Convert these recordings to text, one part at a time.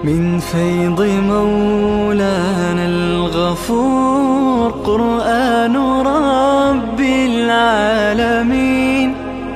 من فيض مولانا الغفور قرآن رب العالمين،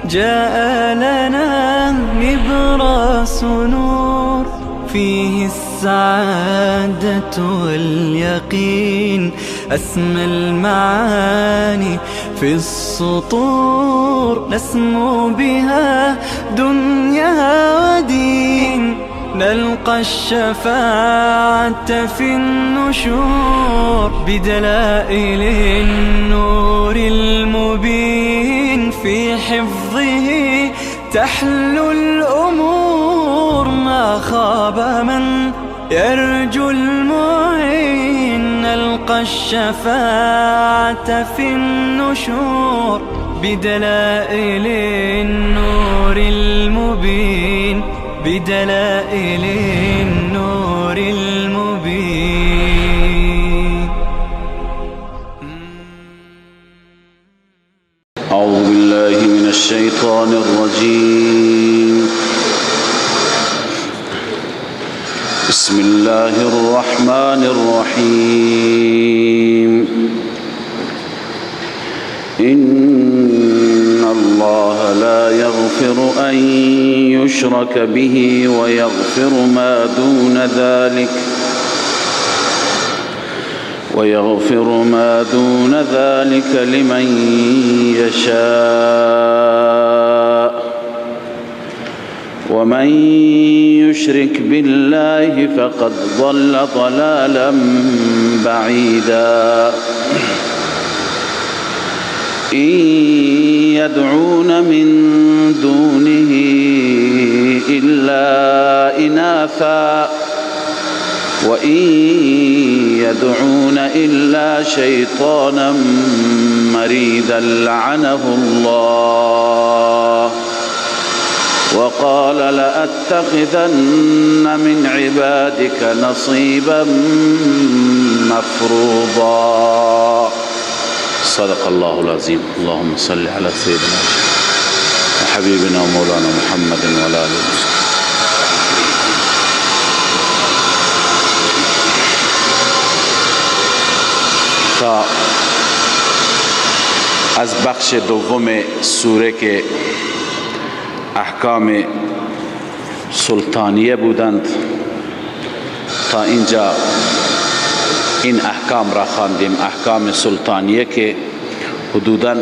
جاء لنا نبراس نور فيه السعادة واليقين، أسمى المعاني في السطور نسمو بها دنيا ودين، نلقى الشفاعة في النشور بدلائل النور المبين، في حفظه تحلو الأمور، ما خاب من يرجو المعين، نلقى الشفاعة في النشور بدلائل النور المبين، بدلائل النور المبين. أعوذ بالله من الشيطان الرجيم. بسم الله الرحمن الرحيم. إن الله لا يغفر أن يشرك به ويغفر ما دون ذلك لمن يشاء، ومن يشرك بالله فقد ضل ضلالا بعيدا. إن يدعون من دونه إلا إناثا وإن يدعون إلا شيطانا مريدا لعنه الله، وقال لأتخذن من عبادك نصيبا مفروضا. صدق الله العظيم. اللهم صل على سيدنا وحبيبنا ومولانا محمد وعلى آله وصحبه. تا از بخش دوم سوره که احکام سلطانیه بودند تا اینجا این احکام را خواندیم، احکام سلطانیه که حدوداً 9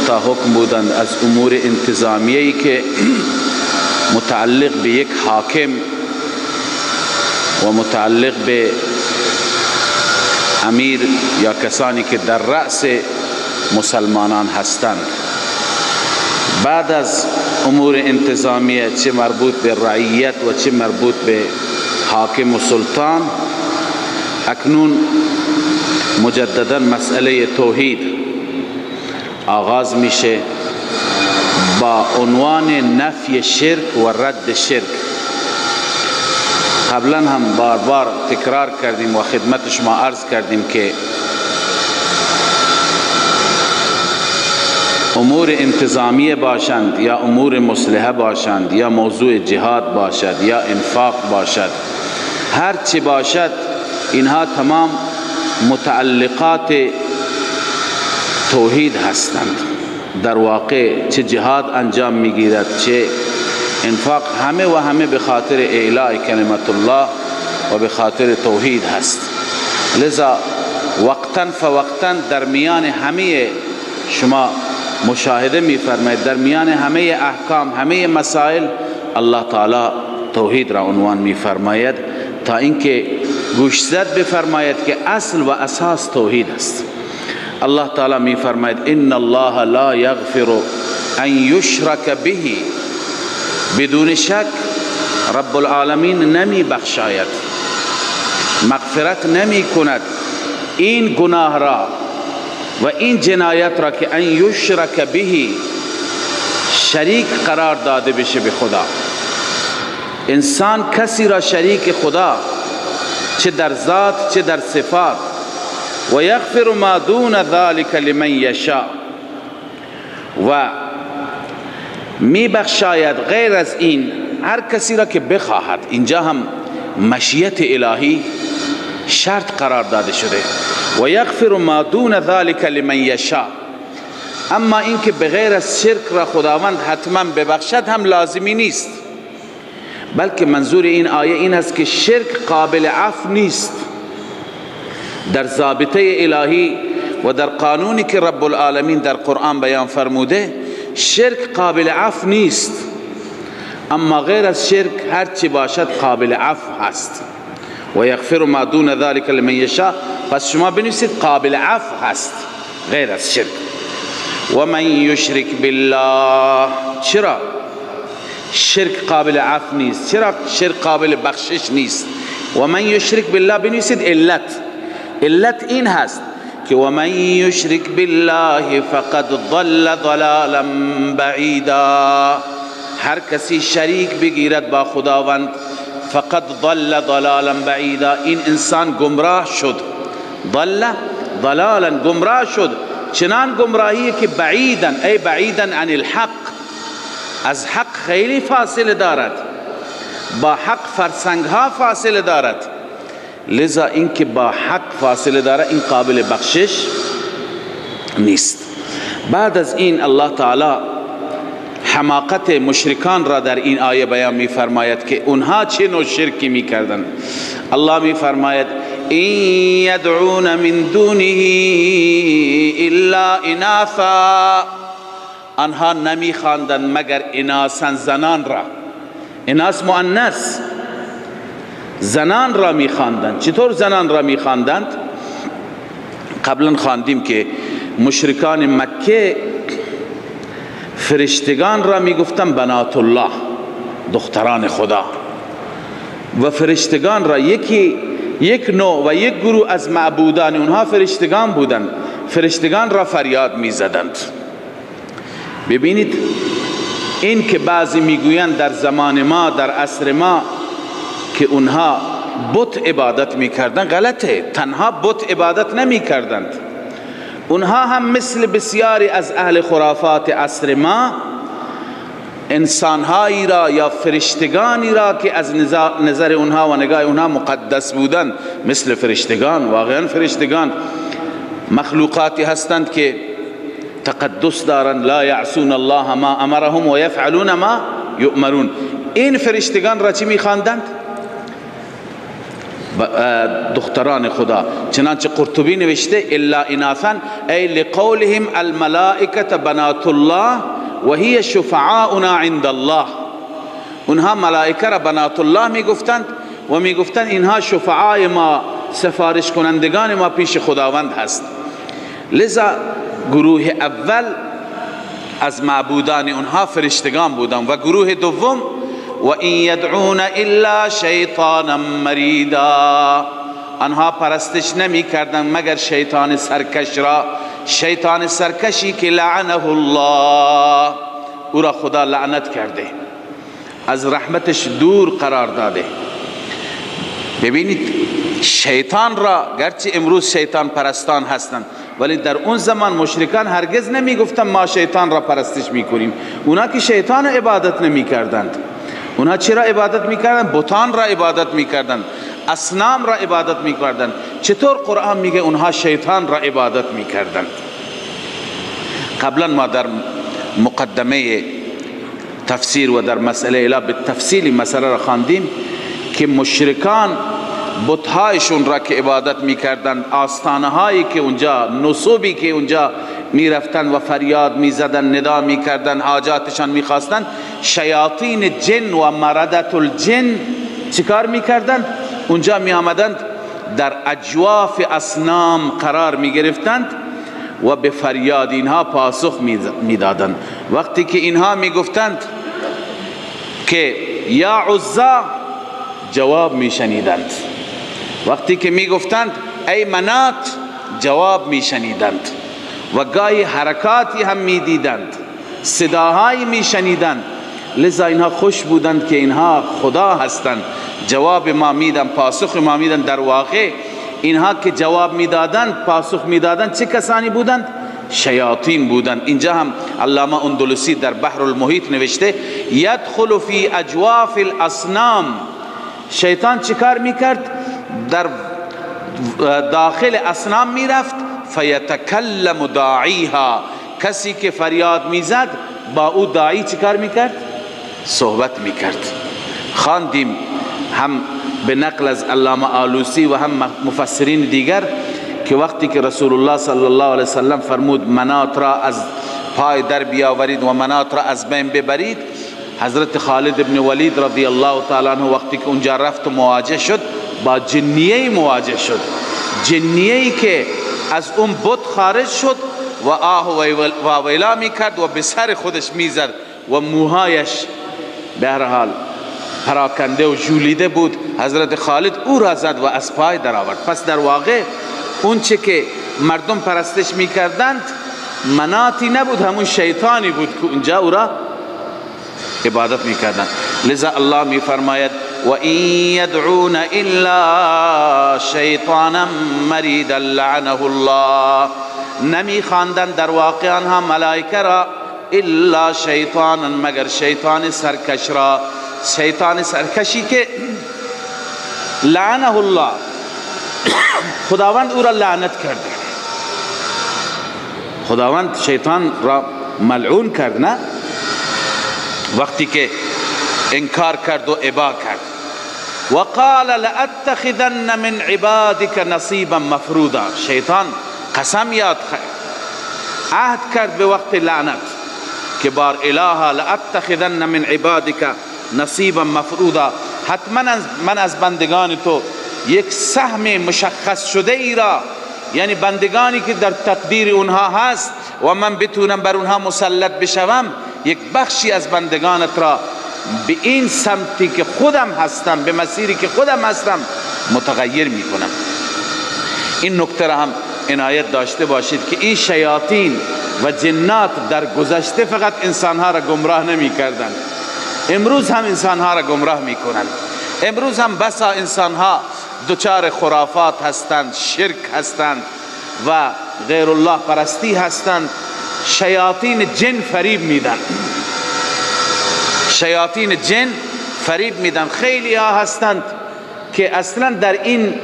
تا حکم بودند از امور انتظامیه‌ای که متعلق به یک حاکم و متعلق به امیر یا کسانی که در رأس مسلمانان هستند. بعد از امور انتظامیه چه مربوط به رعیت و چه مربوط به حاکم و سلطان، اکنون مجددا مسئله توحید آغاز میشه با عنوان نفی شرک و رد شرک. قبلا هم بار بار تکرار کردیم و خدمت شما عرض کردیم که امور انتظامیه باشند یا امور مصلحه باشند یا موضوع جهاد باشد یا انفاق باشد، هر چی باشد اینها تمام متعلقات توحید هستند. در واقع چه جهاد انجام میگیرد چه انفاق، همه و همه به خاطر اعلاء کلمت الله و به خاطر توحید هست. لذا وقتا فوقتا در میان همه شما مشاهده میفرماید، در میان همه احکام همه مسائل الله تعالی توحید را عنوان میفرماید تا اینکه گوشزد بفرماید که اصل و اساس توحید است. الله تعالی میفرماید ان الله لا یغفر ان یشرک به، بدون شک رب العالمین نمی بخشاید، مغفرت نمی کند این گناه را و این جنایت را که ان یشرک به شریک قرار داده بشه به خدا. انسان کسی را شریک خدا چه در ذات چه در صفات، و یغفر ما دون ذلك لمن یشاء، و می بخشاید غیر از این هر کسی را که بخواهد، اینجا هم مشیت الهی شرط قرار داده شده. و یغفر ما دون ذلك لمن یشاء. اما اینکه بغیر از شرک را خداوند حتما ببخشد هم لازمی نیست، بلکه منظور این آیه این است که شرک قابل عفو نیست. در ضابطه الهی و در قانونی که رب العالمین در قرآن بیان فرموده، شرک قابل عفو نیست، اما غیر از شرک هر چی باشد قابل عفو هست. و یغفر ما دون ذلك لمن یشاء، پس شما بنویسید قابل عفو هست غیر از شرک. و من یشرک بالله، چرا شرک قابل عفو نیست؟ چرا شرک قابل بخشش نیست؟ و من یشرک بالله بنویسید علت این هست که و من یشرک بالله فقد ضل ضلالا بعیدا. هر کسی شریک بگیرد با خداوند، فقد ضل ضلالا بعیدا، این انسان گمراه شد. ضل ضلالا، گمراه شد، چنان گمراهی که بعیدا، ای بعیدا عن الحق، از حق خیلی فاصله دارد، با حق فرسنگ ها فاصله دارد. لذا این که با حق فاصله دارد این قابل بخشش نیست. بعد از این الله تعالی حماقت مشرکان را در این آیه بیان می فرماید که اونها چه نوع شرکی می کردن. الله می فرماید این یدعون من دونه الا اناثا، آنها نمی خواندند مگر اناسا، زنان را، اناس مؤنث، زنان را می خواندند. چطور زنان را می خواندند؟ قبلا خواندیم که مشرکان مکه فرشتگان را می گفتن بنات الله، دختران خدا، و فرشتگان را یک نوع و یک گروه از معبودان اونها فرشتگان بودند، فرشتگان را فریاد می زدند. ببینید این که بعضی میگویند در زمان ما، در عصر ما، که اونها بت عبادت میکردن، غلطه. تنها بت عبادت نمیکردند، اونها هم مثل بسیاری از اهل خرافات عصر ما انسانهایی را یا فرشتگانی را که از نظر اونها و نگاه اونها مقدس بودند، مثل فرشتگان، واقعا فرشتگان مخلوقاتی هستند که تقدس دارند، لا یعصون الله ما امرهم و یفعلون ما یؤمرون. این فرشتگان را چی میخواندند؟ دختران خدا. چنانچه قرطبی نوشته الا اناثا ای لقولهم الملائکه بنات الله و هی شفعاؤنا عند الله. اونها ملائکه را بنات الله میگفتند و میگفتند اینها شفعای ما، سفارش کنندگان ما پیش خداوند هست. لذا گروه اول از معبودان اونها فرشتگان بودند و گروه دوم و این یدعون الا شیطانا مریدا، آنها پرستش نمی کردند مگر شیطان سرکش را، شیطان سرکشی که لعنه الله، او را خدا لعنت کرده، از رحمتش دور قرار داده. ببینید شیطان را، گرچه امروز شیطان پرستان هستند ولی در اون زمان مشرکان هرگز نمی گفتن ما شیطان را پرستش می کنیم. اونا که شیطان را عبادت نمی کردند. اونا چرا عبادت می کردند؟ بتان را عبادت می کردند، اصنام را عبادت می کردند. چطور قرآن میگه اونها شیطان را عبادت می کردند؟ قبلا ما در مقدمه تفسیر و در مسئله اله به تفصیل مسئله را خواندیم که مشرکان بتهایشون را که عبادت میکردند، آستانه هایی که اونجا، نصوبی که اونجا میرفتن و فریاد میزدن، ندا میکردن، حاجاتشان میخواستن، شیاطین جن و مردت الجن چیکار میکردند؟ اونجا میآمدند در اجواف اصنام قرار میگرفتند و به فریاد اینها پاسخ میدادند. وقتی که اینها میگفتند که یا عزا، جواب میشنیدند. وقتی که میگفتند ای منات، جواب میشنیدند و گاهی حرکاتی هم میدیدند، صداهایی میشنیدند. لذا اینها خوش بودند که اینها خدا هستند، جواب ما میدن، پاسخ ما میدن. در واقع اینها که جواب میدادند، پاسخ میدادند، چه کسانی بودند؟ شیاطین بودند. اینجا هم علامه اندلسی در بحر المحیط نوشته یدخل فی اجواف الاصنام. شیطان چیکار میکرد؟ در داخل اصنام میرفت. فیتکلم داعیها، کسی که فریاد میزد با او داعی چیکار میکرد؟ صحبت میکرد. خواندیم هم به نقل از علامه آلوسی و هم مفسرین دیگر که وقتی که رسول الله صلی الله علیه وسلم فرمود منات را از پای در بیاورید و منات را از بین ببرید، حضرت خالد ابن ولید رضی الله تعالی عنه وقتی که اونجا رفت و مواجه شد با جنیه مواجه شد، جنیه‌ای که از اون بت خارج شد و آه و ویلا میکرد و به سر خودش میزد و موهایش به هر حال پراکنده و ژولیده بود. حضرت خالد او را زد و از پای در آورد. پس در واقع اون چه که مردم پرستش میکردند مناتی نبود، همون شیطانی بود که اونجا او را عبادت میکردند. لذا الله میفرماید و این یدعون الا شیطانا مریدا لعنه الله، نمیخواندند در واقع آنها ملائکه را الا شیطانا، مگر شیطان سرکش را، شیطان سرکشی که لعنه الله، خداوند او را لعنت کرده، خداوند شیطان را ملعون کرد. نه وقتی که انکار کرد و ابا کرد. وقال لأتخذن من عبادك نصیبا مفروضا، شیطان قسم یاد عهد کرد به وقت لعنت که بار الها لأتخذن من عبادك نصیبا مفروضا، حتما من از بندگان تو یک سهم مشخص شده ای را، یعنی بندگانی که در تقدیر اونها هست و من بتونم بر اونها مسلط بشوم، یک بخشی از بندگانت را به این سمتی که خودم هستم، به مسیری که خودم هستم متغیر میکنم. این نکته را هم عنایت داشته باشید که این شیاطین و جنات در گذشته فقط انسانها را گمراه نمی کردند، امروز هم انسانها را گمراه می کنند. امروز هم بسا انسانها دچار خرافات هستند، شرک هستند و غیر الله پرستی هستند. شیاطین جن فریب میدن، شیاطین جن فریب میدن. خیلی ها هستند که اصلا در این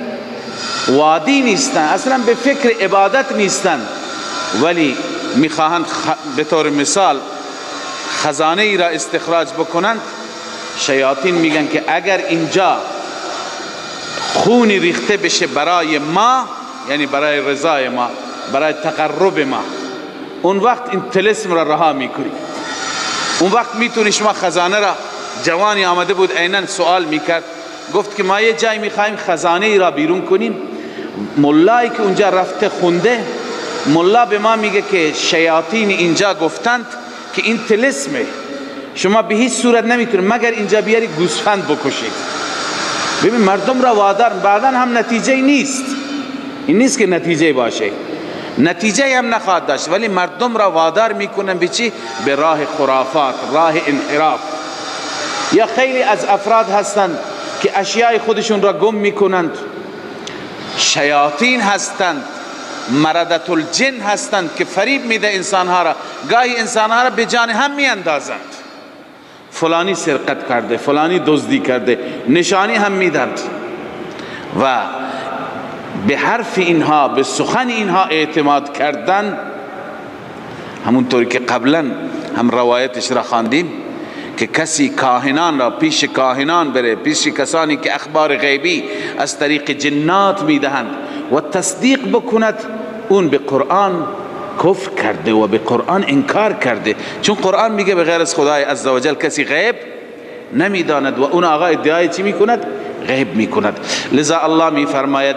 وادی نیستن، اصلا به فکر عبادت نیستن، ولی میخواهند به طور مثال خزانه ای را استخراج بکنند. شیاطین میگن که اگر اینجا خونی ریخته بشه برای ما، یعنی برای رضای ما، برای تقرب ما، اون وقت این طلسم را رها میکنی. اون وقت میتونی شما خزانه را، جوانی آمده بود عیناً سوال میکرد، گفت که ما یه جای میخوایم خزانه ای را بیرون کنیم، ملایی که اونجا رفته خونده، ملا به ما میگه که شیاطین اینجا گفتند که این طلسمه، شما به هیچ صورت نمیتونید مگر اینجا بیاری گوسفند بکشید. ببین مردم را وادار، بعدا هم نتیجه نیست، این نیست که نتیجه باشه، نتیجه هم نخواهد داشت، ولی مردم را وادار میکنن به چی؟ به راه خرافات، راه انحراف. یا خیلی از افراد هستند که اشیاء خودشون را گم میکنند، شیاطین هستند، مردت الجن هستند که فریب میده انسانها را، گاهی انسانها را به جان هم میاندازند، فلانی سرقت کرده، فلانی دزدی کرده، نشانی هم میدند و به حرف اینها، به سخن اینها اعتماد کردن. همونطوری که قبلا هم روایتش را خواندیم که کسی کاهنان را پیش کاهنان بره، پیش کسانی که اخبار غیبی از طریق جنات میدهند و تصدیق بکند، اون به قرآن کفر کرده و به قرآن انکار کرده، چون قرآن میگه به غیر از خدای عزوجل کسی غیب نمیداند و اون آقا ادعای چی میکند؟ غیب میکند. لذا الله میفرماید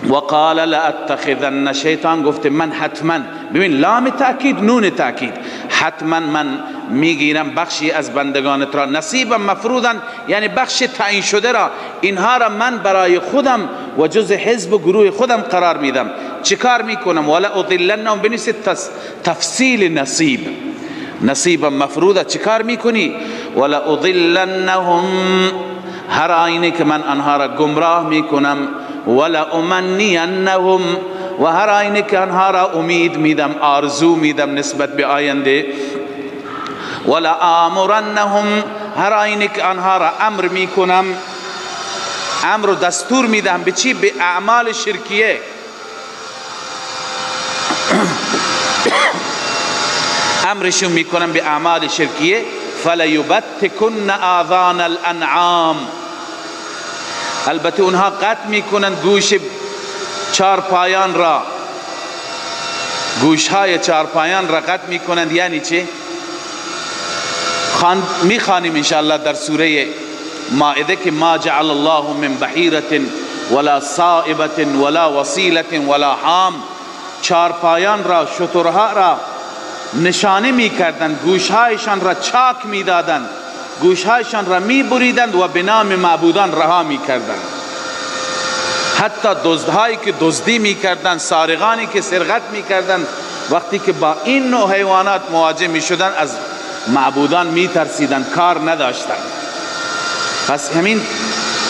وقال لأتخذن، شیطان گفته من حتما، ببین لام تأکید نون تأکید، حتما من میگیرم بخشی از بندگانت را، نصیبا مفروضا یعنی بخش تعیین شده را، اینها را من برای خودم و جز حزب و گروه خودم قرار میدم. چیکار میکنم؟ ولا اضلنهم، بنویسید تفصیل نصیب، نصیبا مفروضا چیکار میکنی؟ ولا اضلنهم، هر آینه که من آنها را گمراه میکنم، ولا امنینهم، و هر آینه که آنها را امید میدم، آرزو میدم نسبت به آینده. ولا آمرنهم، هر آینه که آنها را امر میکنم، امر و دستور میدم به چی؟ به اعمال شرکیه. امرشون میکنم به اعمال شرکیه. فلیبتکن آذان الانعام، البته اونها قطع میکنن گوش چارپایان را، گوشهای چارپایان را قطع میکنند. یعنی چه؟ میخوانیم انشاءالله در سوره مائده که ما جعل الله من بحیرة ولا صائبة ولا وصیلة ولا حام، چارپایان را، شترها را نشانه میکردند، گوشهایشان را چاک میدادند، گوشهایشان را میبریدند و به نام معبودان رها میکردند. حتی دزدهایی که دزدی میکردند، سارقانی که سرقت میکردند، وقتی که با این نوع حیوانات مواجه میشدند از معبودان میترسیدند، کار نداشتند. پس همین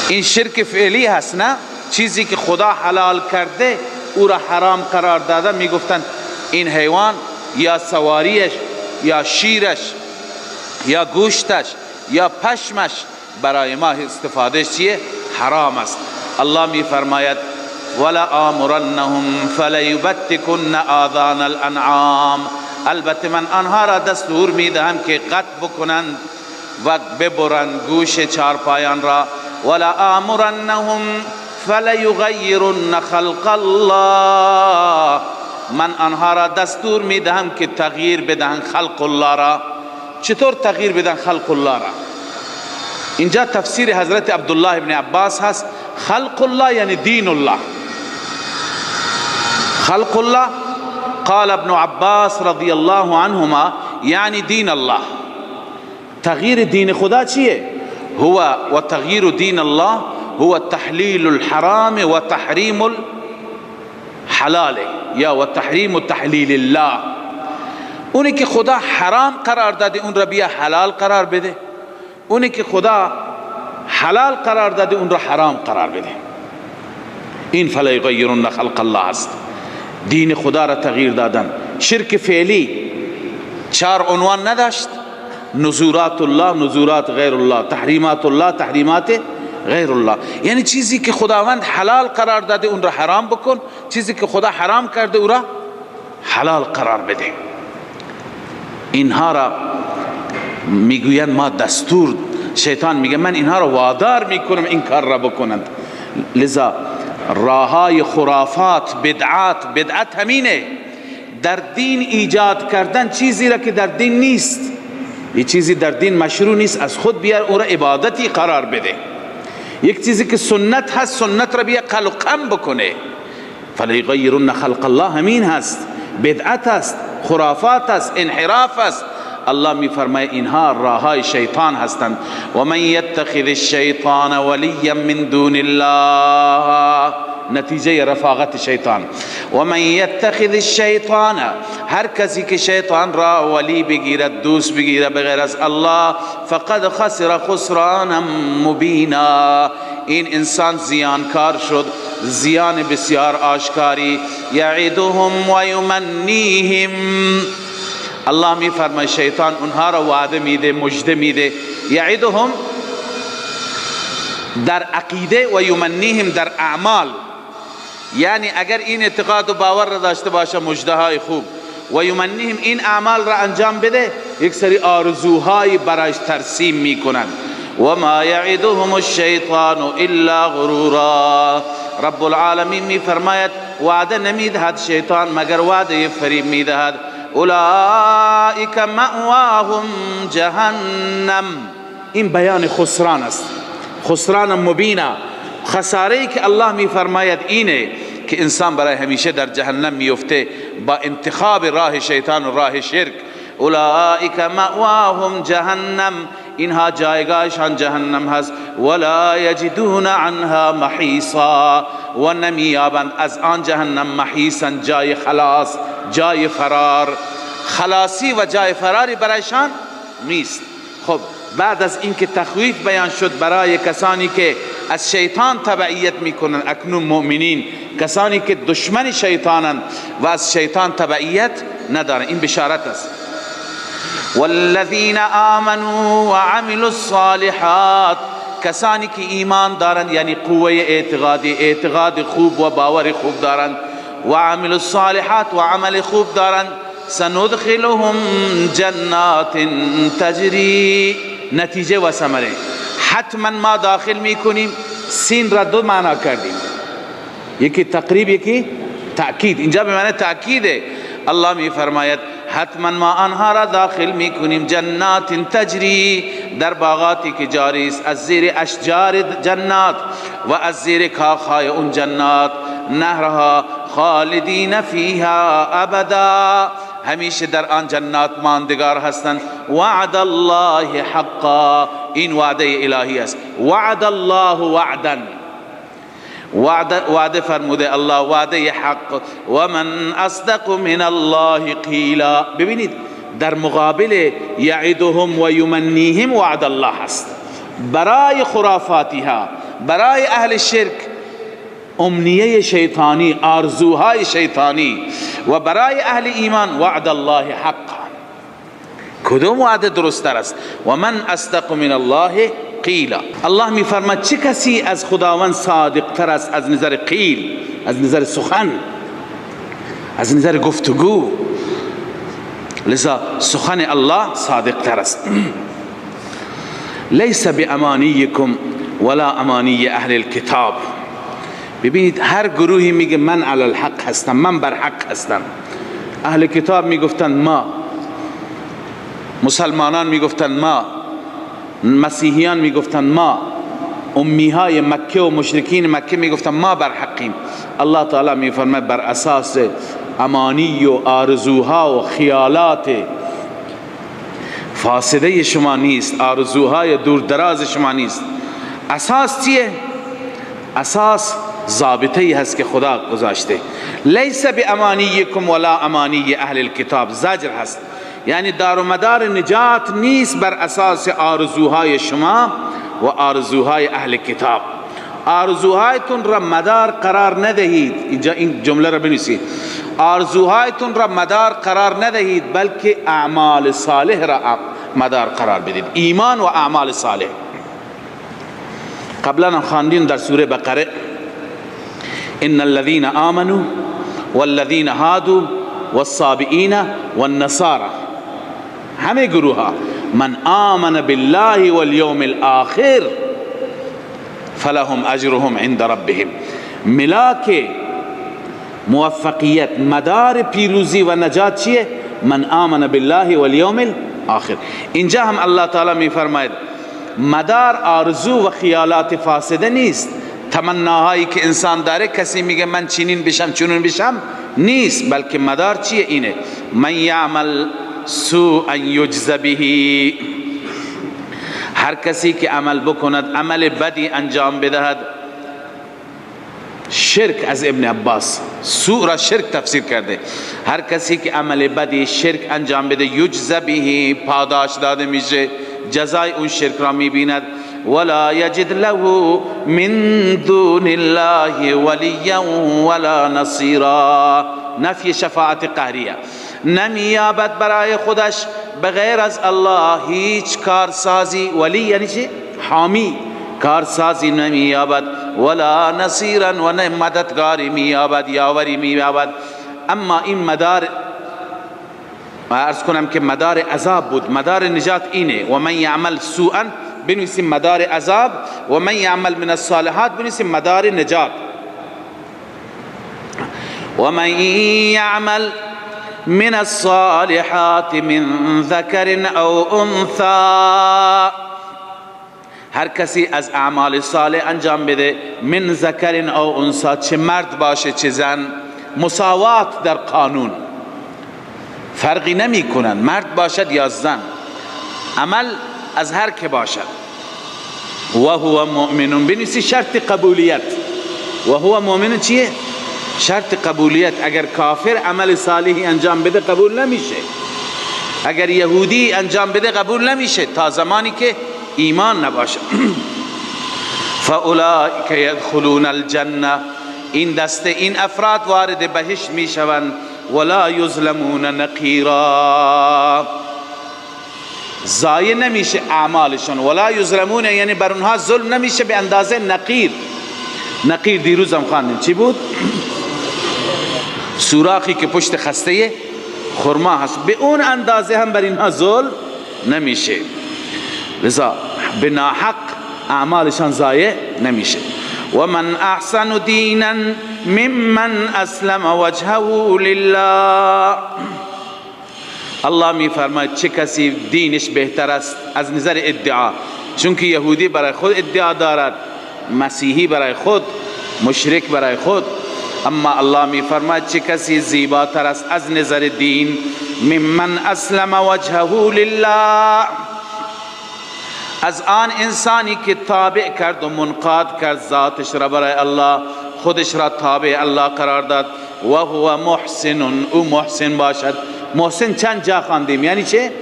این شرک فعلی هست، نه؟ چیزی که خدا حلال کرده او را حرام قرار داده، میگفتند این حیوان یا سواریش یا شیرش یا گوشتش یا پشمش برای ما استفادهش چیه؟ حرام است. الله می فرماید ولا آمرنهم فلیبتکن آذان الانعام، البته من آنها را دستور میدهم که قطع بکنند و ببرند گوش چارپایان را. ولا آمرنهم فلیغیرن خلق الله، من آنها را دستور میدهم که تغییر بدهند خلق الله را. چطور تغییر بدن خلق الله را؟ اینجا تفسیر حضرت عبدالله ابن عباس هست، خلق الله یعنی دین الله. خلق الله قال ابن عباس رضی الله عنهما یعنی دین الله. تغییر دین خدا چیه؟ هو و تغییر دین الله هو تحلیل الحرام و تحریم الحلال، یا و تحریم و تحلیل الله. اونی که خدا حرام قرار داده اون را بیا حلال قرار بده، اونی که خدا حلال قرار داده اون را حرام قرار بده. این فلیغیرن خلق الله است، دین خدا را تغییر دادن. شرک فعلی 4 عنوان نداشت؟ نذورات الله، نذورات غیر الله، تحریمات الله، تحریمات غیر الله. یعنی چیزی که خداوند حلال قرار داده اون را حرام بکن، چیزی که خدا حرام کرده او را حلال قرار بده. اینها را میگویند ما دستور، شیطان میگه من اینها را وادار میکنم این کار را بکنند. لذا راهای خرافات، بدعت همینه، در دین ایجاد کردن چیزی را که در دین نیست. یه چیزی در دین مشروع نیست، از خود بیار او را عبادتی قرار بده. یک چیزی که سنت هست، سنت را بیا قلقم بکنه. فلیغیرن خلق الله همین هست، بدعت هست، خرافات هست، انحراف هست. الله می فرماید اینها راهای شیطان هستند. و من یتخذ الشیطان ولیا من دون الله، نتیجه رفاقت شیطان. و من یتخذ الشیطان، هر کسی که شیطان را ولی بگیرد، دوست بگیرد بغیر از الله، فقد خسر خسرانا مبینا، این انسان زیانکار شد، زیان بسیار آشکاری. یعدهم و یمنیهم، الله می فرماید شیطان اونها را وعده میده، مژده میده. یعدهم در عقیده و یمنیهم در اعمال، یعنی اگر این اعتقاد و باور را داشته باشه مژده های خوب، و یمنیهم این اعمال را انجام بده، یک سری آرزوهای برایش ترسیم میکنند. و ما یعدهم الشیطان الا غرورا، رب العالمین می فرماید وعده نمیدهد شیطان مگر وعده فریب میدهد. اولئک مأواهم جهنم، این بیان خسران است، خسران مبینا. خساره‌ای که الله می فرماید اینه که انسان برای همیشه در جهنم میفته با انتخاب راه شیطان و راه شرک. اولئک مأواهم جهنم، اینها جایگاهشان جهنم هست. ولا یجدون عنها محیصا، و نمیابند از آن جهنم محیصا، جای خلاص، جای فرار. خلاصی و جای فراری برایشان نیست. خب بعد از اینکه تخویف بیان شد برای کسانی که از شیطان تبعیت میکنن، اکنون مؤمنین کسانی که دشمن شیطانند و از شیطان تبعیت ندارن. این بشارت است. والذین آمنوا وعملوا الصالحات، کسانی که ایمان دارند یعنی قوه اعتقاد خوب و باور خوب دارند، و عملوا الصالحات و عمل خوب دارند، سندخلهم جنات تجری، نتیجه و ثمره، حتما ما داخل میکنیم. سین را دو معنا کردیم، یکی تقریب یکی تأکید. اینجا به معنی تأکیده. الله می فرماید حتما ما آنها را داخل میکنیم جنات تجری، در باغاتی که جاری است از زیر اشجار جنات و از زیر کاخهای اون جنات، نهرها خالدین فیها ابدا، همیشه در آن جنات ماندگار هستند. وعد الله حقا، این وعده الهی است. وعد الله وعدا، وعده فرموده الله، وعده حق. و من اصدق من الله قیلا. ببینید در مقابل یعدهم و یمنیهم وعد الله هست. برای خرافاتی ها، برای اهل شرک امنیه شیطانی، آرزوهای شیطانی، و برای اهل ایمان وعد الله حق. کدوم وعده درست است؟ و من اصدق من الله قیلا. الله می فرماید چه کسی از خداوند صادق تر است از نظر قیل، از نظر سخن، از نظر گفتگو. لذا سخن الله صادق تر است. لیس بامانیکم ولا امانی اهل الكتاب. ببینید هر گروهی میگه من علی الحق هستم، من بر حق هستم. اهل کتاب میگفتن ما، مسلمانان میگفتن ما، مسیحیان میگفتن ما، امیهای مکه و مشرکین مکه میگفتن ما بر حقیم. الله تعالی میفرماید بر اساس امانی و آرزوها و خیالات فاسده شما نیست، آرزوهای دور دراز شما نیست. اساس چیه؟ اساس ضابطه‌ای هست که خدا گذاشته. لیس بامانیکم ولا امانی اهل الكتاب، زجر هست، یعنی دار و مدار نجات نیست بر اساس آرزوهای شما و آرزوهای اهل کتاب. آرزوهایتون را مدار قرار ندهید. اینجا این جمله را بنویسید. آرزوهایتون را مدار قرار ندهید، بلکه اعمال صالح را مدار قرار بدید، ایمان و اعمال صالح. قبلا هم خواندیم در سوره بقره ان الذين آمنوا والذين هادوا والصابئين والنصارى، همه گروه ها، من آمن بالله واليوم الآخر فلهم اجرهم عند ربهم. ملاک موفقیت، مدار پیروزی و نجات چیه؟ من آمن بالله والیوم الاخر. اینجا هم الله تعالی می فرماید مدار آرزو و خیالات فاسده نیست، تمناهایی که انسان داره، کسی میگه من چنین بشم چنون بشم نیست، بلکه مدار چیه؟ اینه من یعمل سوءا یجز به، هر کسی که عمل بکند، عمل بدی انجام بدهد. شرک از ابن عباس سوء را شرک تفسیر کرده. هر کسی که عمل بدی شرک انجام بده، یجز به، پاداش داده میشه، جزای اون شرک را میبیند. ولا یجد له من دون الله ولیا ولا نصیرا، نفی شفاعت قهریه. نمیابد برای خودش بغیر از الله هیچ کارسازی، ولی یعنی چی؟ حامی، کارسازی نمیابد. ولا نصیرا، و نه مددگاری میابد، یاوری میابد. اما این مدار، عرض کنم که مدار عذاب بود، مدار نجات اینه. و من یعمل سوءا بنویسیم مدار عذاب، و من یعمل من الصالحات بنویسیم مدار نجات. و من یعمل من الصالحات من ذکر او انثى، هر کسی از اعمال صالح انجام بده، من ذکر او انثى، چه مرد باشه چه زن، مساوات در قانون، فرقی نمی کنن، مرد باشد یا زن، عمل از هر که باشد. و هو مؤمن، بنویسی شرط قبولیت. و هو مؤمن چیه؟ شرط قبولیت. اگر کافر عمل صالحی انجام بده قبول نمیشه. اگر یهودی انجام بده قبول نمیشه تا زمانی که ایمان نباشه. فاولئک یدخلون الجنه، این دسته این افراد وارد بهشت میشوند. ولا یظلمون نقیرا، ضایع نمیشه اعمالشون. ولا یظلمون یعنی بر اونها ظلم نمیشه به اندازه نقیر. نقیر دیروز هم خواندیم چی بود؟ سوراخی که پشت خسته خرما هست، به اون اندازه هم بر اینها ظلم نمیشه، لذا به ناحق اعمالشان ضایع نمیشه. و من احسن دینا ممن اسلم وجهه لله، الله می فرماید چه کسی دینش بهتر است از نظر ادعا، چون که یهودی برای خود ادعا دارد، مسیحی برای خود، مشرک برای خود، اما الله می فرماید چه کسی زیباتر است از نظر دین. ممن اسلم وجهه لله، از آن انسانی که تابع کرد و منقاد کرد ذاتش را برای الله، خودش را تابع الله قرار داد. و هو محسن، او محسن باشد. محسن چند جا خواندیم، یعنی چه؟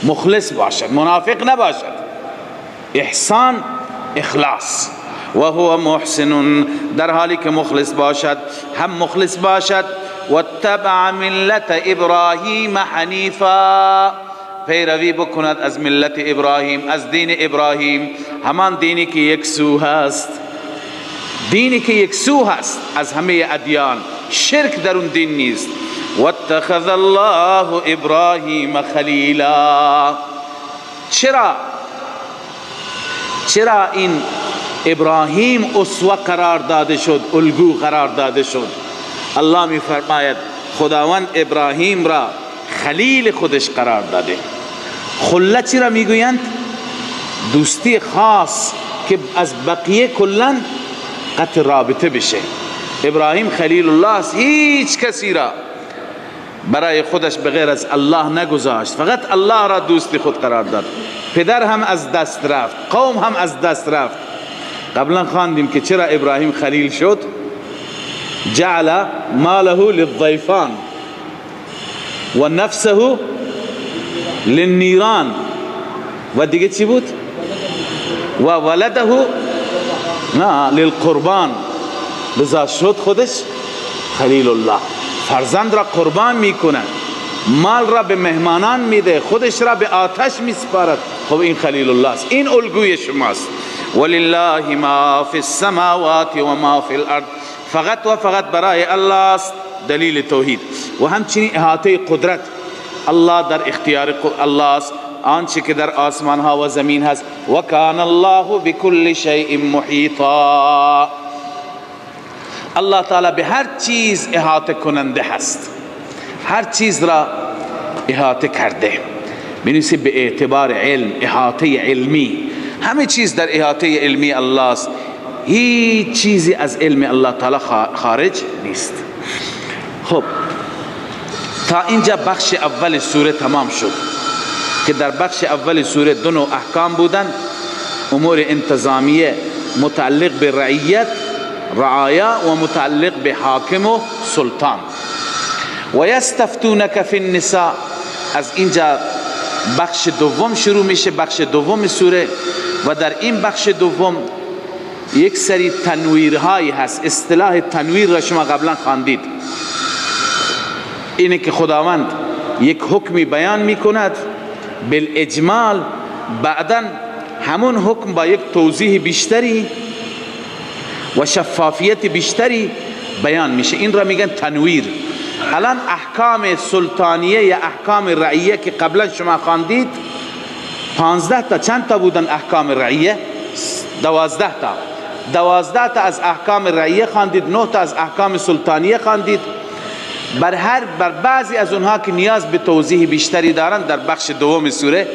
مخلص باشد، منافق نباشد. احسان اخلاص. و هو محسن، در حالی که مخلص باشد، هم مخلص باشد. واتبع ملت ابراهیم حنیفا، پیروی بکند از ملت ابراهیم، از دین ابراهیم، همان دینی که یک سو هست، دینی که یک سو هست از همه ادیان، شرک در اون دین نیست. واتخذ الله ابراهیم خلیلا، چرا این ابراهیم اسوه قرار داده شد، الگو قرار داده شد؟ الله می فرماید خداوند ابراهیم را خلیل خودش قرار داده. خله چی را میگویند؟ دوستی خاص که از بقیه کلن قطع رابطه بشه. ابراهیم خلیل الله است، هیچ کسی را برای خودش بغیر از الله نگذاشت، فقط الله را دوستی خود قرار داد. پدر هم از دست رفت، قوم هم از دست رفت. قبلا خواندیم که چرا ابراهیم خلیل شد. جعل ماله للضیفان و نفسه للنیران، و دیگه چی بود؟ و ولده للقربان، لذا شد خودش خلیل الله. فرزند را قربان میکنه، مال را به مهمانان میده، خودش را به آتش میسپارد. خب این خلیل الله است، این الگوی شماست. ولله ما فی السماوات و ما فی الارض، فقط و فقط برای الله است. دلیل توحید. و همچنین احاطه قدرت، الله در اختیار الله است، آنچه که در آسمان ها و زمین هست. و کان الله بكل شیء محیطا، الله تعالی به هر چیز احاطه کننده هست، هر چیز را احاطه کرده. بنویسید به اعتبار علم، احاطه علمی، همه چیز در احاطه علمی الله است، هیچ چیزی از علم الله تعالی خارج نیست. خب تا اینجا بخش اول سوره تمام شد که در بخش اول سوره دو نوع احکام بودن: امور انتظامیه متعلق به رعیت، رعایا، و متعلق به حاکم و سلطان. و یستفتونک فی النساء، از اینجا بخش دوم شروع میشه، بخش دوم سوره. و در این بخش دوم یک سری تنویرهایی هست. اصطلاح تنویر را شما قبلا خواندید، اینه که خداوند یک حکمی بیان میکند بالاجمال، بعداً همون حکم با یک توضیح بیشتری و شفافیت بیشتری بیان میشه. این را میگن تنویر. الان احکام سلطانیه یا احکام رعیه که قبلا شما خواندید 15 تا، چند تا بودن احکام رعیه؟ 12 تا. 12 تا از احکام رعیه خواندید، 9 تا از احکام سلطانیه خواندید. بر بعضی از اونها که نیاز به توضیح بیشتری دارن در بخش دوم سوره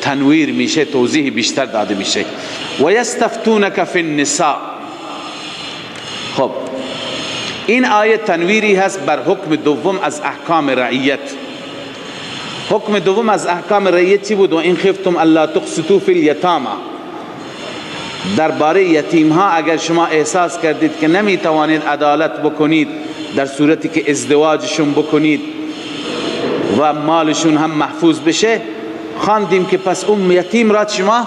تنویر میشه، توضیح بیشتر داده میشه. و یستفتونک فی النساء. خب این آیه تنویری هست بر حکم دوم از احکام رعیت. حکم دوم از احکام رعیت چی بود؟ و این خفتم الا تقسطوا فی الیتامى، درباره یتیم ها اگر شما احساس کردید که نمیتوانید عدالت بکنید در صورتی که ازدواجشون بکنید و مالشون هم محفوظ بشه، خواندیم که پس اون یتیم را شما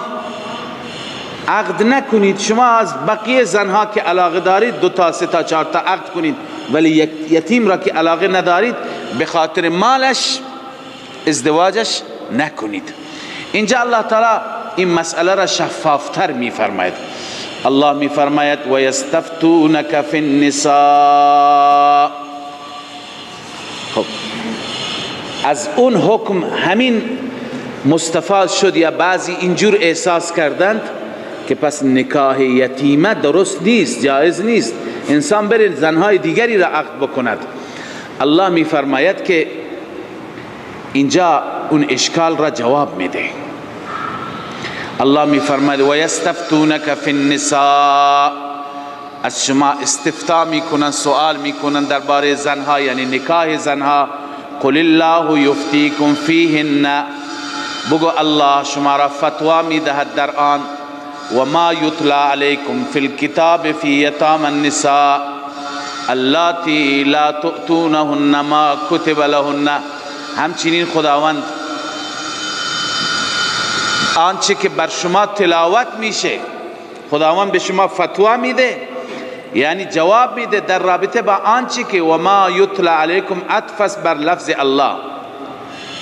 عقد نکنید. شما از بقیه زنها که علاقه دارید 2 تا 3 تا 4 تا عقد کنید، ولی یتیم را که علاقه ندارید به خاطر مالش ازدواجش نکنید. اینجا الله تعالی این مسئله را شفافتر میفرماید. الله میفرماید و یستفتونک فی النساء. خب از اون حکم همین مستفاد شد یا بعضی اینجور احساس کردند که پس نکاح یتیمه درست نیست، جایز نیست، انسان بره زنهای دیگری را عقد بکند. الله میفرماید که اینجا اون اشکال را جواب میده. الله میفرماید و یستفتونک فی النساء، از شما استفتاء میکنن، سوال میکنن درباره زنها، یعنی نکاح زنها. قل الله یفتیکم فیهن، بگو الله شما را فتوا میدهد در آن. و ما یتلی علیکم فی الکتاب فی یتام النساء اللاتی لا تؤتونهن ما کتب لهن. همچنین خداوند آنچه که بر شما تلاوت میشه، خداوند به شما فتوا میده، یعنی جواب میده در رابطه با آنچه که و ما یتلی علیکم عطف بر لفظ الله.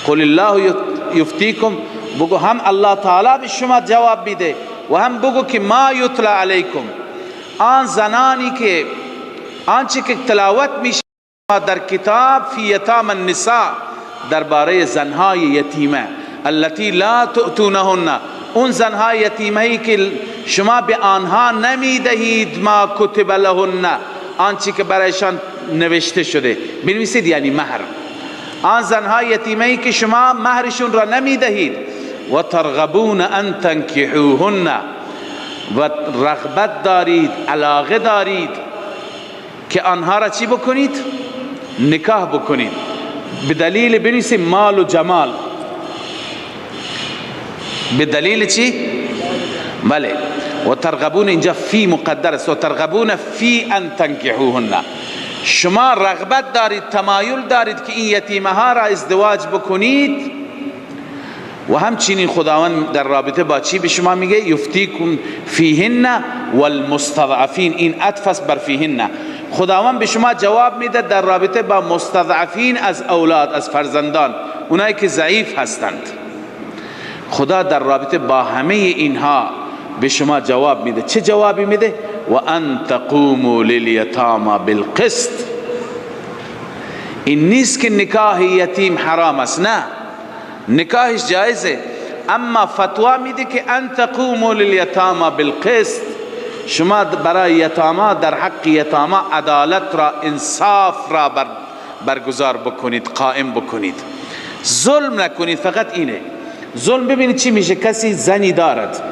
قل الله یفتیکم، بگو هم الله تعالی به شما جواب میده و هم بگو که ما یتلی علیکم، آن زنانی که آنچه که تلاوت میشه در کتاب فی یتام النساء، درباره زنهای یتیمه، التي لا تؤتونهن، اون زنهای یتیمه‌ای که شما به آنها نمیدهید ما کتب لهن، آنچه که برایشان نوشته شده، بنویسید یعنی مهر. آن زنهای یتیمه‌ای که شما مهرشون را نمیدهید. و ترغبون ان تنکحوهن، و رغبت دارید، علاقه دارید که آنها را چی بکنید؟ نکاح بکنید. به دلیل بنویسید مال و جمال. به دلیل چی؟ بله. و ترغبون اینجا فی مقدر است. و ترغبون فی ان تنکحوهن، شما رغبت دارید، تمایل دارید که این یتیمه ها را ازدواج بکنید. و همچنین خداوند در رابطه با چی به شما میگه؟ یفتیکم فیهن والمستضعفین. این عطف است بر فیهن. خداوند به شما جواب میده در رابطه با مستضعفین از اولاد، از فرزندان، اونایی که ضعیف هستند. خدا در رابطه با همه اینها به شما جواب میده. چه جوابی میده؟ و ان تقوموا للیتاما بالقسط. این نیست که نکاح یتیم حرام است، نه، نکاحش جایزه، اما فتوا میده که ان تقوموا للیتاما بالقسط، شما برای یتاما، در حق یتاما عدالت را، انصاف را برگزار بکنید، قائم بکنید، ظلم نکنید. فقط اینه. ظلم ببینید چی میشه. کسی زنی دارد،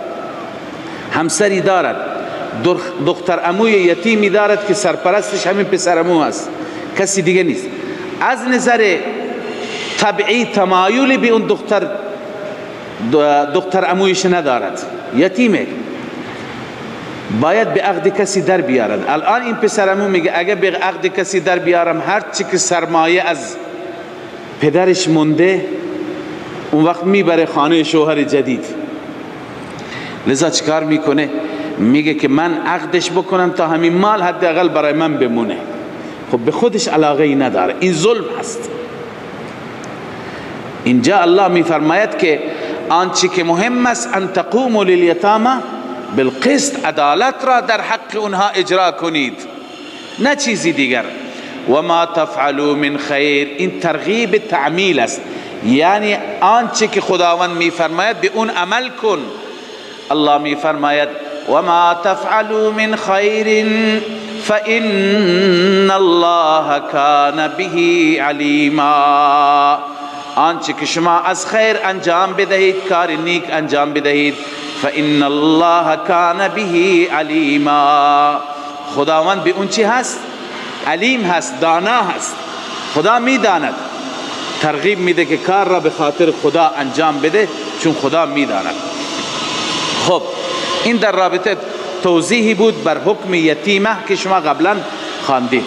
همسری دارد، دختر عموی یتیمی دارد که سرپرستش همین پسر عمو است، کسی دیگه نیست. از نظر طبعی تمایلی به اون دختر عمویش ندارد، یتیمه، باید به عقد کسی در بیارد. الان این پسر عمو میگه اگه به عقد کسی در بیارم، هر چی که سرمایه از پدرش مونده اون وقت میبره خانه شوهر جدید. لذا چکار میکنه؟ میگه که من عقدش بکنم تا همین مال حداقل برای من بمونه. خب به خودش علاقه ای نداره. این ظلم هست. اینجا الله میفرماید که آنچه که مهم است ان تقوموا للیتاما بالقسط، عدالت را در حق اونها اجرا کنید، نه چیزی دیگر. و ما تفعلوا من خیر، این ترغیب تعمیل است، یعنی آنچه که خداوند میفرماید به اون عمل کن. الله میفرماید و ما تفعلوا من خیر فإن الله كان به علیما. آنچه که شما از خیر انجام بدهید، کار نیک انجام بدهید، فإن الله كان به علیما، خداوند به اون چی هست؟ علیم هست، دانا هست. خدا میداند. ترغیب میده که کار را به خاطر خدا انجام بده، چون خدا میداند. خب این در رابطه توضیحی بود بر حکم یتیمه که شما قبلا خواندید.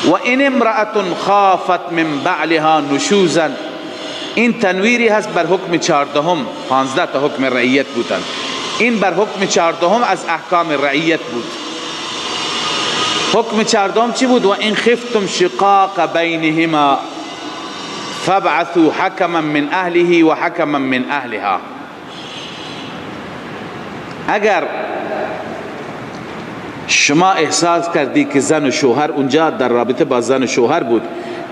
و این امرأة خافت من بعلها نشوزا، این تنویری هست بر حکم 14 15 تا حکم رعیت بودند، این بر حکم 14 از احکام رعیت بود. حکم 14 چی بود؟ و این خفتم شقاق بینهما فابعثوا حکما من اهله و حکما من اهلها. اگر شما احساس کردی که زن و شوهر، اونجا در رابطه با زن و شوهر بود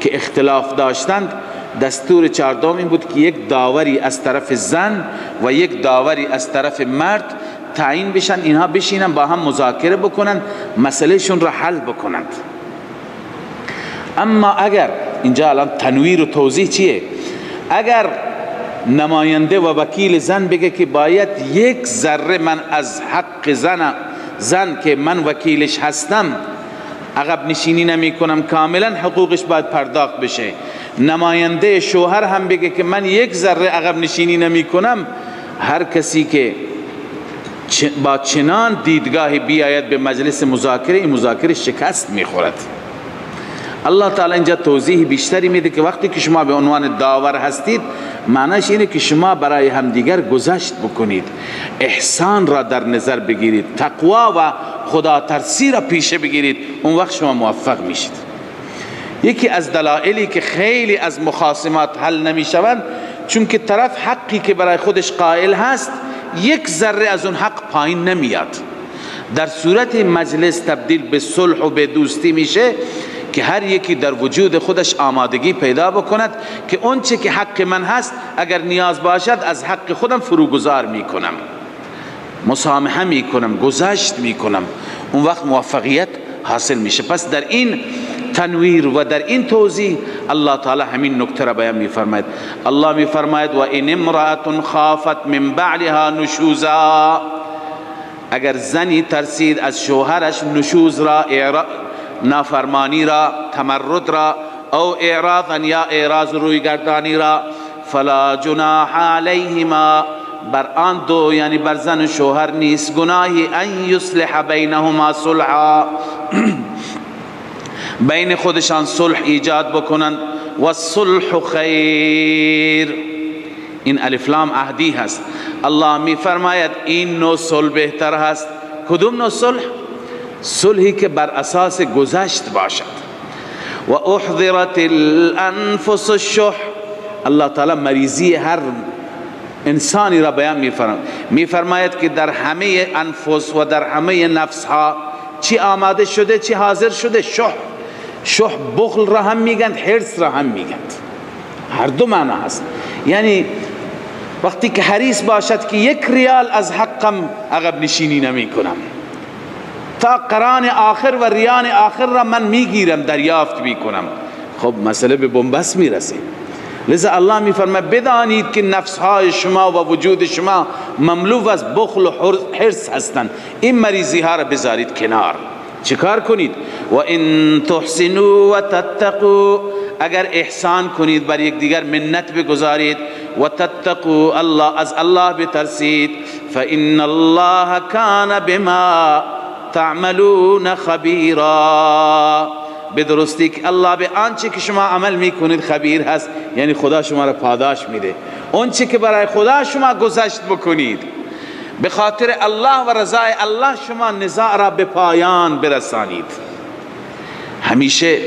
که اختلاف داشتند، دستور 14 این بود که یک داوری از طرف زن و یک داوری از طرف مرد تعیین بشن، اینها بشینن با هم مذاکره بکنن، مسئله شون را حل بکنند. اما اگر اینجا الان تنویر و توضیح چیه؟ اگر نماینده و وکیل زن بگه که باید یک ذره من از حق زن که من وکیلش هستم عقب نشینی نمی کنم، کاملا حقوقش باید پرداخت بشه، نماینده شوهر هم بگه که من یک ذره عقب نشینی نمی کنم، هر کسی که با چنان دیدگاهی بیاید به مجلس مذاکره، این مذاکره شکست میخورد. الله تعالی اینجا توضیح بیشتری میده که وقتی که شما به عنوان داور هستید، معنیش اینه که شما برای همدیگر گذشت بکنید، احسان را در نظر بگیرید، تقوا و خدا ترسی را پیشه بگیرید، اون وقت شما موفق میشید. یکی از دلایلی که خیلی از مخاصمات حل نمیشوند، چون که طرف حقی که برای خودش قائل هست یک ذره از اون حق پایین نمیاد. در صورت مجلس تبدیل به صلح و به دوستی میشه که هر یکی در وجود خودش آمادگی پیدا بکند که اون چه که حق من هست اگر نیاز باشد از حق خودم فروگذار میکنم، مسامحه میکنم، گذشت میکنم، اون وقت موفقیت حاصل میشه. پس در این تنویر و در این توضیح الله تعالی همین نکته را بیان میفرماید. الله میفرماید و این امرأة خافت من بعلها نشوزا، اگر زنی ترسید از شوهرش نشوز را، نافرمانی را، تمرد را، او اعراضا یا اعراض روی گردانی را، فلا جناح علیهما، بر آن دو یعنی بر زن و شوهر نیست گناهی، ان یصلح بینهما صلحا، بین خودشان صلح ایجاد بکنند، و الصلح خیر. این الف لام عهدی هست. الله می فرماید این نوع صلح بهتر هست. کدوم نوع صلح؟ صلحی که بر اساس گذشت باشد. و احضرت الانفس الشح، الله تعالی مریضی هر انسانی را بیان می فرماید که در همه انفس و در همه نفس ها چی آماده شده، چی حاضر شده؟ شح بخل را هم میگند، حرص را هم میگند، هر دو معنی هست. یعنی وقتی که حریص باشد که یک ریال از حقم عقب نشینی نمی کنم، تا قران آخر و ریان آخر را من میگیرم، دریافت میکنم، خب مسئله به بنبست میرسه. لذا الله میفرماید بدانید که نفسهای شما و وجود شما مملو از بخل و حرص هستند، این مریضی ها را بذارید کنار. چیکار کنید؟ و ان تحسنوا و تتقوا، اگر احسان کنید بر یک دیگر منت بگذارید، و تتقوا الله، از الله بترسید، فان الله کان بما تعملون خبیرا، بدرستی که الله به آنچه که شما عمل میکنید خبیر هست، یعنی خدا شما را پاداش میده. اون چه که برای خدا شما گذشت بکنید، به خاطر الله و رضای الله شما نزاع را به پایان برسانید. همیشه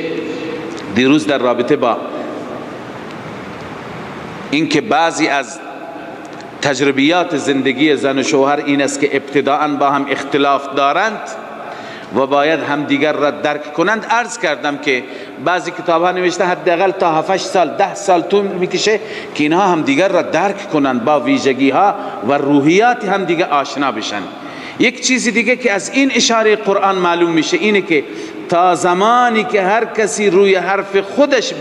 دیروز در رابطه با اینکه بعضی از تجربیات زندگی زن و شوهر این است که ابتداءً با هم اختلاف دارند و باید هم دیگر را درک کنند، عرض کردم که بعضی کتاب ها نوشته حداقل تا 7 سال 10 سال طول میکشه که اینها هم دیگر را درک کنند، با ویژگی ها و روحیات هم دیگر آشنا بشن. یک چیز دیگه که از این اشاره قرآن معلوم میشه اینه که تا زمانی که هر کسی روی حرف خودش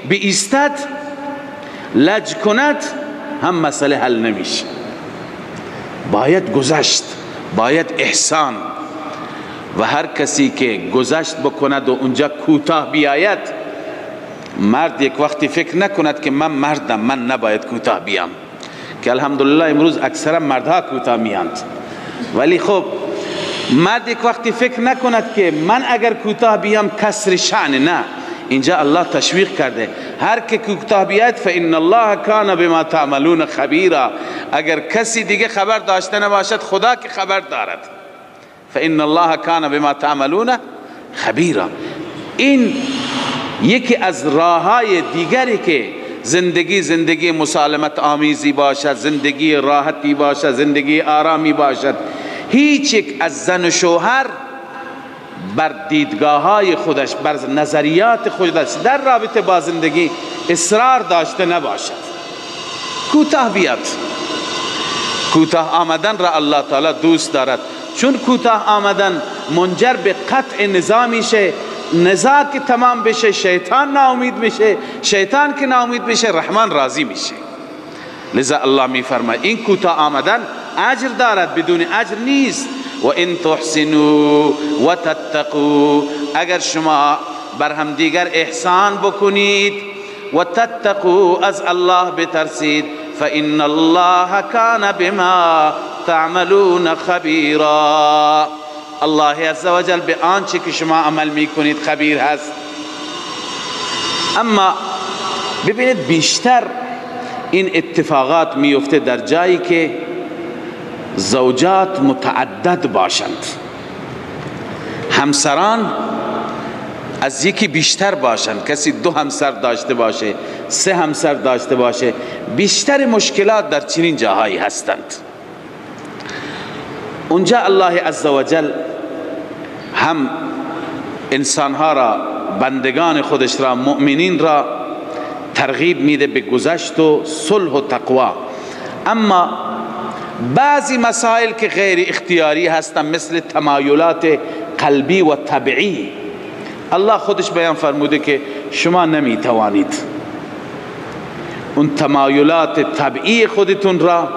بایستد، لج کند، هم مسئله حل نمیشه. باید گذشت، باید احسان، و هر کسی که گذشت بکند و اونجا کوتاه بیاید، مرد یک وقتی فکر نکند که من مردم، من نباید کوتاه بیام، که الحمدلله امروز اکثرا مردها کوتاه میاند، ولی خب مرد یک وقتی فکر نکند که من اگر کوتاه بیام کسر شأن، نه، اینجا الله تشویق کرده هر که کوتاه بیاید فإن الله کان بما تعملون خبیرا. اگر کسی دیگه خبر داشته نباشد خدا که خبر دارد. فإن الله کان بما تعملون خبیرا. این یکی از راههای دیگری که زندگی مسالمت آمیزی باشد، زندگی راحتی باشد، زندگی آرامی باشد. هیچ یک از زن و شوهر بر دیدگاه‌های خودش، بر نظریات خودش در رابطه با زندگی اصرار داشته نباشد. کوتاه بیاد. کوتاه آمدن را الله تعالی دوست دارد، چون کوتاه آمدن منجر به قطع نزاع میشه. نزاع که تمام بشه شیطان ناامید میشه، شیطان که ناامید میشه رحمان راضی میشه. لذا الله میفرماید این کوتاه آمدن اجر دارد، بدون اجر نیست. و ان تحسنوا و تتقوا، اگر شما بر هم دیگر احسان بکنید و تتقوا از الله بترسید فإن الله کان بما تعملون خبیرا. الله عزوجل به آنچه که شما عمل میکنید خبیر هست. اما ببینید بیشتر این اتفاقات میفته در جایی که زوجات متعدد باشند، همسران از یکی بیشتر باشند. کسی 2 همسر داشته باشه، 3 همسر داشته باشه، بیشتر مشکلات در چنین جاهایی هستند. اونجا الله عزوجل هم انسانها را، بندگان خودش را، مؤمنین را ترغیب میده به گذشت و صلح و تقوا. اما بعضی مسائل که غیر اختیاری هستند مثل تمایلات قلبی و طبعی، الله خودش بیان فرموده که شما نمیتوانید اون تمایلات طبعی خودتون را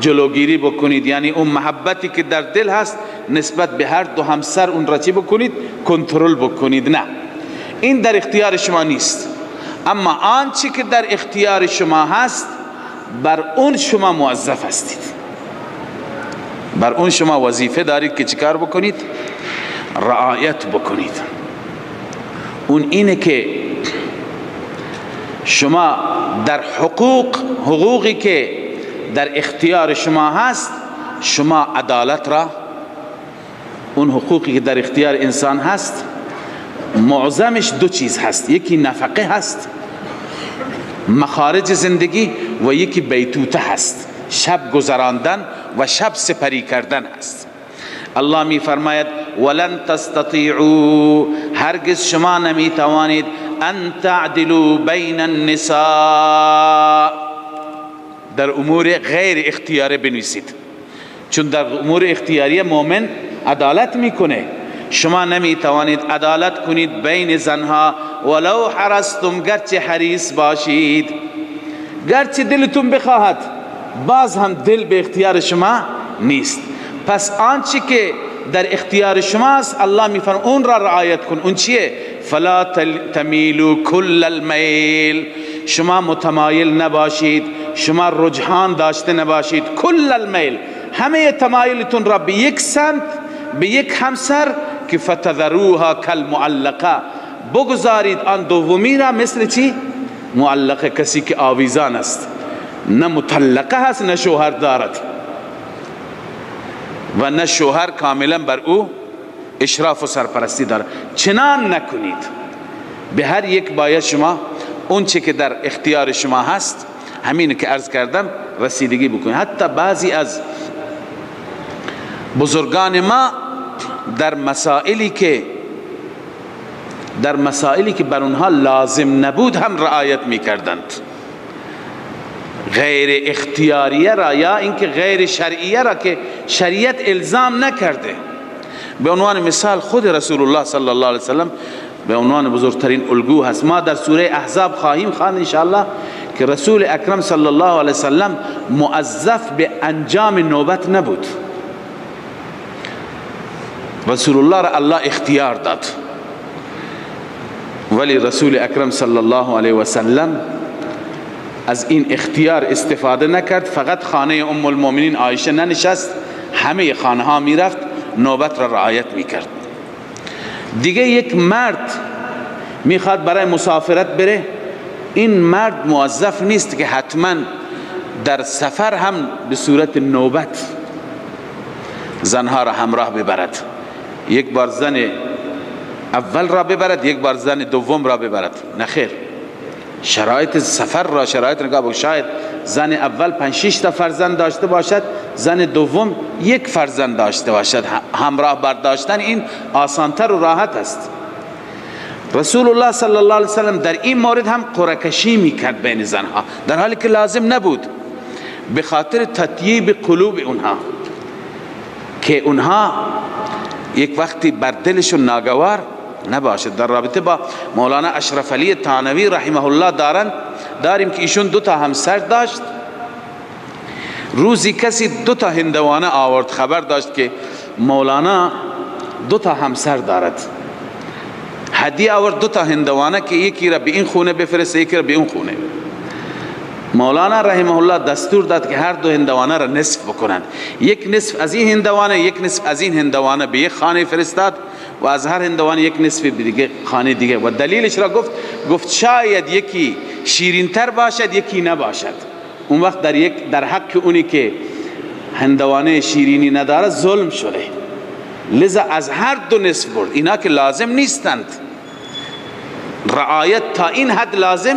جلوگیری بکنید. یعنی اون محبتی که در دل هست نسبت به هر 2 همسر اون را چی بکنید؟ کنترل بکنید. نه، این در اختیار شما نیست. اما آنچه که در اختیار شما هست بر اون شما موظف هستید، بر اون شما وظیفه دارید که چیکار بکنید؟ رعایت بکنید. اون اینه که شما در حقوقی که در اختیار شما هست، شما عدالت را، اون حقوقی که در اختیار انسان هست معظمش 2 چیز هست. یکی نفقه هست، مخارج زندگی، و یکی بیتوته هست، شب گذراندن و شب سپری کردن هست. الله می فرماید ولن تستطيعوا، هرگز شما نمی توانید ان تعدلوا بین النساء، در امور غیر اختیاری بنویسید. چون در امور اختیاری مؤمن عدالت میکنه. شما نمی توانید عدالت کنید بین زنها ولو حرصتم، گرچه حریص باشید، گرچه دلتون بخواهد، باز هم دل به اختیار شما نیست. پس آنچه که در اختیار شماست الله میفرماید اون را رعایت کن. اون چیه؟ فلا تمیلوا کل المیل، شما متمایل نباشید، شما رجحان داشته نباشید. کل المیل، همه تمایلتون را به یک سمت، به یک همسر، که فتذروها کالمعلقه، بگذارید آن دومی را مثل چی؟ معلقه، کسی که آویزان است، نه مطلقه هست نه شوهر دارد و نه شوهر کاملا بر او اشراف و سرپرستی دارد. چنان نکنید. به هر یک باید شما اون چه که در اختیار شما هست، همین که عرض کردم، رسیدگی بکنید. حتی بعضی از بزرگان ما در مسائلی که بر اونها لازم نبود هم رعایت میکردند. غیر اختیاریه را یا اینکه غیر شرعیه را که شریعت الزام نکرده. به عنوان مثال خود رسول الله صلی الله علیه وسلم به عنوان بزرگترین الگو هست. ما در سوره احزاب خواهیم خواند انشاءالله که رسول اکرم صلی الله علیه وسلم موظف به انجام نوبت نبود. رسول الله را الله اختیار داد، ولی رسول اکرم صلی الله علیه وسلم از این اختیار استفاده نکرد. فقط خانه ام المؤمنین عایشه ننشست، همه خانه ها میرفت، نوبت را رعایت میکرد. دیگه یک مرد میخواد برای مسافرت بره، این مرد موظف نیست که حتما در سفر هم به صورت نوبت زنها را همراه ببرد، یک بار زن اول را ببرد یک بار زن دوم را ببرد، نخیر. شرایط سفر را شرایط نگاه بکن. شاید زن اول 5-6 تا فرزند داشته باشد، زن دوم 1 فرزند داشته باشد، همراه برداشتن این آسانتر و راحت است. رسول الله صلی الله علیه وسلم در این مورد هم قرعه‌کشی میکرد بین زنها، در حالی که لازم نبود، به خاطر تطیب قلوب اونها، که اونها یک وقتی بر دلشون ناگوار نباشد. در رابطه با مولانا اشرف علی تانوی رحمه الله داریم که ایشون 2 تا همسر داشت. روزی کسی 2 تا هندوانه آورد، خبر داشت که مولانا 2 تا همسر دارد، هدیه آورد 2 تا هندوانه که یکی را به این خونه بفرسته یکی را به اون خونه. مولانا رحمه الله دستور داد که هر 2 هندوانه را نصف بکنند، 1 نصف از این هندوانه 1 نصف از این هندوانه به یک خانه فرستاد و از هر هندوانه 1 نصف به دیگه خانه دیگه. و دلیلش را گفت شاید یکی شیرین تر باشد یکی نباشد، اون وقت در حق اونی که هندوانه شیرینی نداره ظلم شده، لذا از هر 2 نصف برد. اینا که لازم نیستند، رعایت تا این حد لازم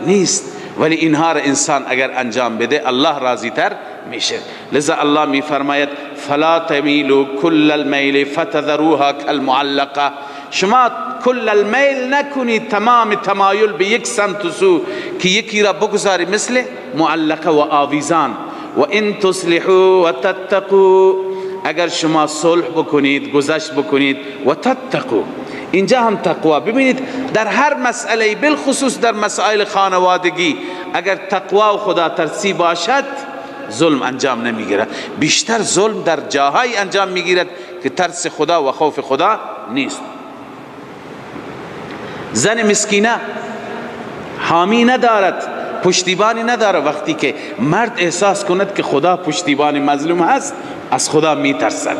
نیست، ولی اینها را انسان اگر انجام بده الله راضی تر میشه. لذا الله میفرماید فلا تمیلوا کل المیل فتذروها کالمعلقه، شما کل المیل نکنید، تمام تمایل به یک سمت و سو که یکی را بگذاری مثل معلقه و آویزان. و ان تصلحوا و تتقوا، اگر شما صلح بکنید گذشت بکنید و تتقوا، اینجا هم تقوا. ببینید در هر مسئله، بالخصوص در مسائل خانوادگی، اگر تقوا و خدا ترسی باشد ظلم انجام نمیگیرد. بیشتر ظلم در جاهای انجام میگیرد که ترس خدا و خوف خدا نیست. زن مسکینه حامی ندارد، پشتیبانی نداره. وقتی که مرد احساس کند که خدا پشتیبان مظلوم هست از خدا میترسد.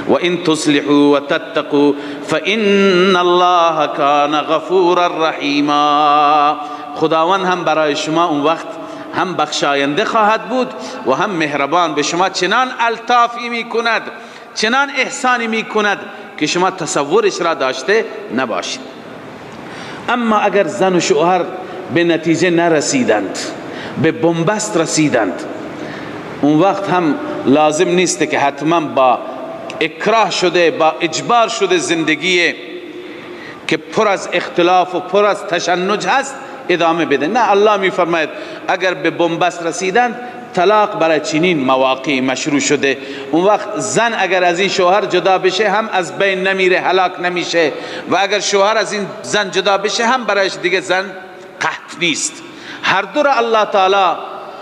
و ان تصلحوا و تتقوا فان الله کان غفورا رحیما، خداوند هم برای شما اون وقت هم بخشاینده خواهد بود و هم مهربان به شما، چنان الطافی میکند چنان احسانی میکند که شما تصورش را داشته نباشید. اما اگر زن و شوهر به نتیجه نرسیدند، به بنبست رسیدند، اون وقت هم لازم نیست که حتما با اکراه شده با اجبار شده زندگی که پر از اختلاف و پر از تشنج هست ادامه بده. نه، الله میفرماید اگر به بنبست رسیدند طلاق برای چنین مواقعی مشروع شده. اون وقت زن اگر از این شوهر جدا بشه هم از بین نمیره، هلاک نمیشه، و اگر شوهر از این زن جدا بشه هم برایش دیگه زن قحط نیست. هر دو را الله تعالی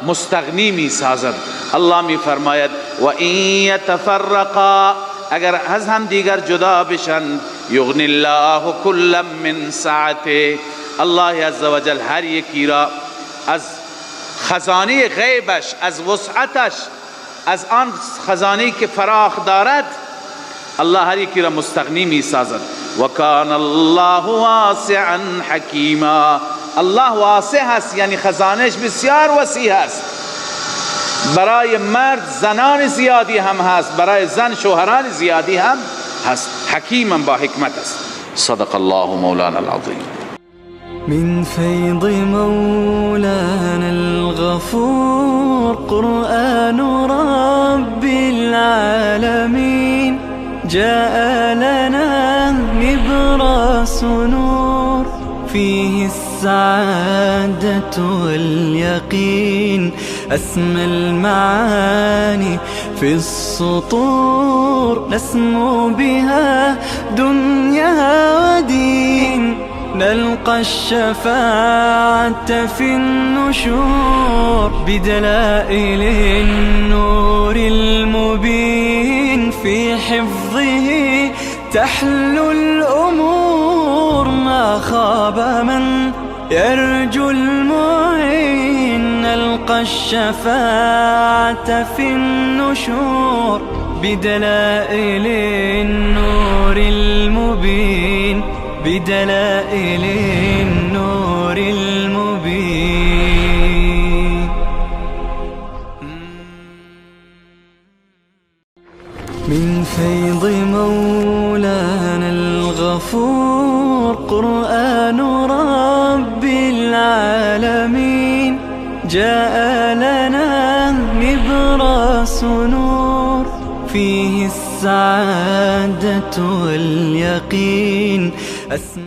مستغنی می سازد. الله می فرماید و این یتفرقا، اگر از هم دیگر جدا بشن، یغنی الله کلا من سعته، الله عزوجل هر یکی را از خزانه غیبش، از وسعتش، از آن خزانه‌ای که فراخ دارد، الله هر یکی را مستغنی می سازد. و کان الله واسعا حکیما، الله واسع هست، یعنی خزانهش بسیار وسیع است. برای مرد زنان زیادی هم هست، برای زن شوهران زیادی هم هست. حکیما با حکمت است. صدق الله مولانا العظیم. من فيض مولانا الغفور قرآن رب العالمين جاء لنا نبراس نور فيه السعادة واليقين أسمى المعاني في السطور نسمو بها دنيا ودين نلقى الشفاعة في النشور بدلائل النور المبين في حفظه تحلو الأمور ما خاب من يرجو المعين نلقى الشفاعة في النشور بدلائل النور المبين بدلائل النور المبين. من فيض مولانا الغفور قرآن رب العالمين، جاء لنا نبراس نور فيه السعادة واليقين.